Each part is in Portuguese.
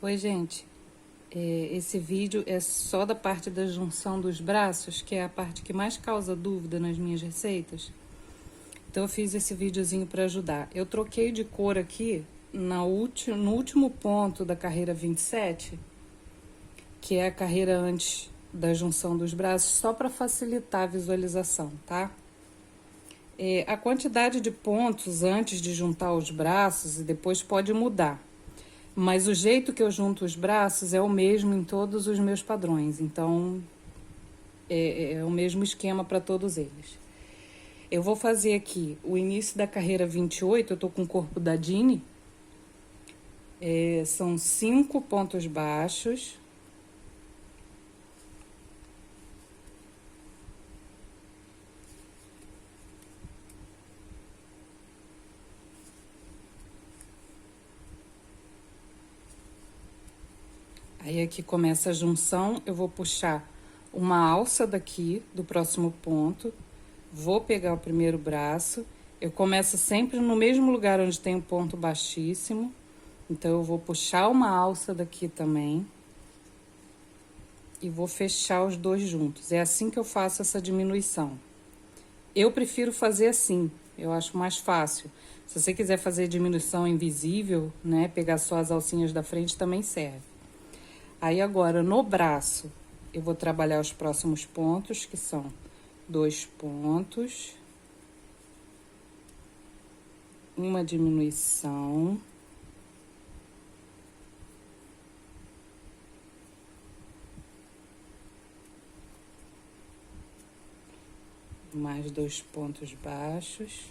Oi, gente. Esse vídeo é só da parte da junção dos braços, que é a parte que mais causa dúvida nas minhas receitas. Então eu fiz esse videozinho para ajudar. Eu troquei de cor aqui no último ponto da carreira 27, que é a carreira antes da junção dos braços, só para facilitar a visualização, tá? A quantidade de pontos antes de juntar os braços e depois pode mudar. Mas o jeito que eu junto os braços é o mesmo em todos os meus padrões. Então, é o mesmo esquema para todos eles. Eu vou fazer aqui o início da carreira 28, eu tô com o corpo da Dini. São 5 pontos baixos. Aí aqui começa a junção, eu vou puxar uma alça daqui do próximo ponto, vou pegar o primeiro braço, eu começo sempre no mesmo lugar onde tem um ponto baixíssimo, então eu vou puxar uma alça daqui também e vou fechar os dois juntos. É assim que eu faço essa diminuição. Eu prefiro fazer assim, eu acho mais fácil. Se você quiser fazer diminuição invisível, né, pegar só as alcinhas da frente também serve. Aí agora no braço eu vou trabalhar os próximos pontos, que são 2 pontos, uma diminuição, mais 2 pontos baixos.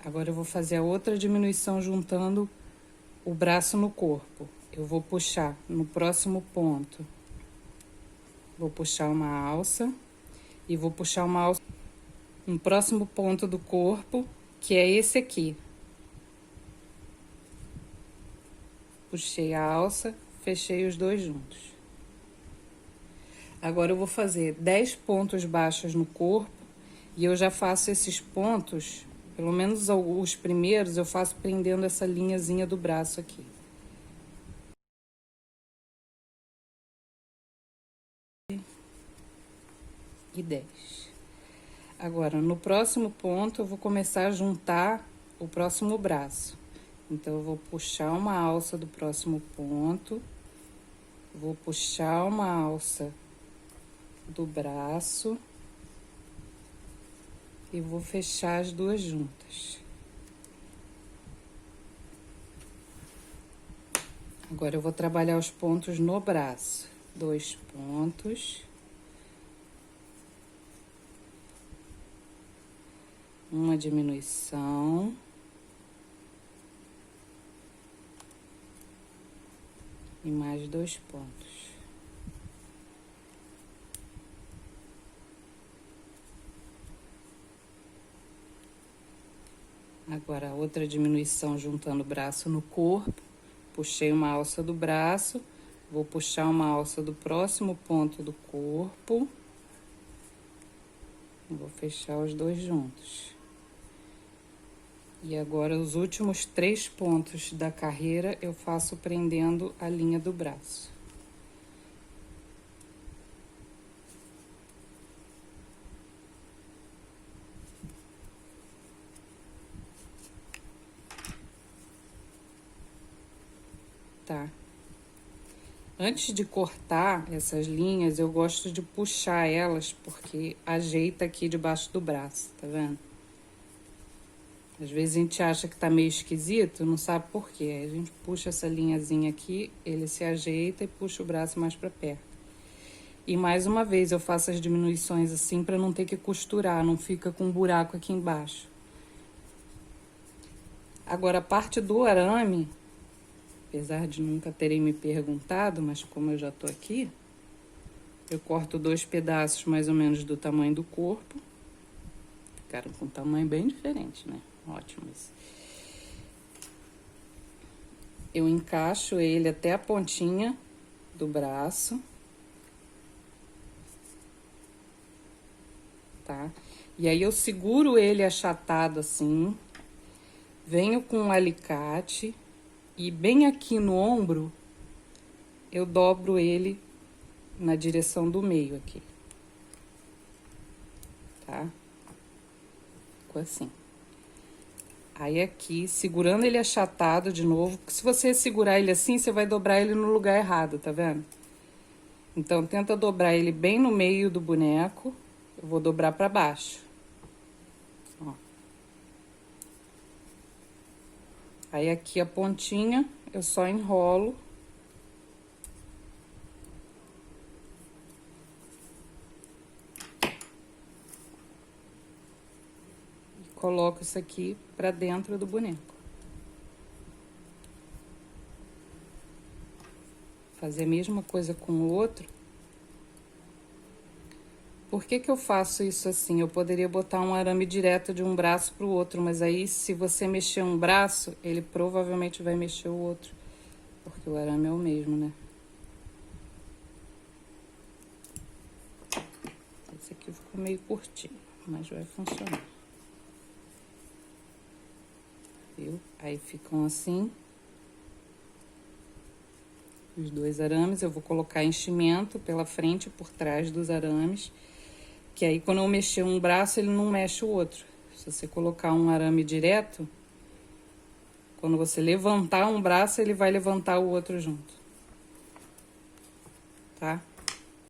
Agora eu vou fazer a outra diminuição juntando o braço no corpo. Eu vou puxar no próximo ponto, vou puxar uma alça e vou puxar uma alça no próximo ponto do corpo, que é esse aqui. Puxei a alça, fechei os dois juntos. Agora eu vou fazer 10 pontos baixos no corpo e eu já faço esses pontos, pelo menos os primeiros, eu faço prendendo essa linhazinha do braço aqui. E 10. Agora, no próximo ponto, eu vou começar a juntar o próximo braço. Então, eu vou puxar uma alça do próximo ponto, vou puxar uma alça do braço e vou fechar as duas juntas. Agora eu vou trabalhar os pontos no braço. 2 pontos. Uma diminuição. E mais 2 pontos. Agora, outra diminuição juntando o braço no corpo. Puxei uma alça do braço, vou puxar uma alça do próximo ponto do corpo. Vou fechar os dois juntos. E agora, os últimos 3 pontos da carreira, eu faço prendendo a linha do braço. Tá. Antes de cortar essas linhas, eu gosto de puxar elas, porque ajeita aqui debaixo do braço, tá vendo? Às vezes a gente acha que tá meio esquisito, não sabe por quê. Aí a gente puxa essa linhazinha aqui, ele se ajeita e puxa o braço mais pra perto. E mais uma vez eu faço as diminuições assim pra não ter que costurar, não fica com um buraco aqui embaixo. Agora a parte do arame, apesar de nunca terem me perguntado, mas como eu já tô aqui, eu corto 2 pedaços mais ou menos do tamanho do corpo. Ficaram com um tamanho bem diferente, né? Ótimos. Eu encaixo ele até a pontinha do braço. tá? E aí eu seguro ele achatado assim, venho com um alicate e bem aqui no ombro eu dobro ele na direção do meio aqui, tá? Ficou assim. Aí aqui, segurando ele achatado de novo, porque se você segurar ele assim, você vai dobrar ele no lugar errado, tá vendo? Então, tenta dobrar ele bem no meio do boneco. Eu vou dobrar pra baixo. Ó. Aí aqui a pontinha, eu só enrolo. E coloco isso aqui pra dentro do boneco. Fazer a mesma coisa com o outro. Por que que eu faço isso assim? Eu poderia botar um arame direto de um braço pro outro, mas aí se você mexer um braço, ele provavelmente vai mexer o outro. Porque o arame é o mesmo, né? Esse aqui ficou meio curtinho, mas vai funcionar. Viu? Aí ficam assim. Os dois arames, eu vou colocar enchimento pela frente e por trás dos arames. Que aí quando eu mexer um braço, ele não mexe o outro. Se você colocar um arame direto, quando você levantar um braço, ele vai levantar o outro junto. Tá?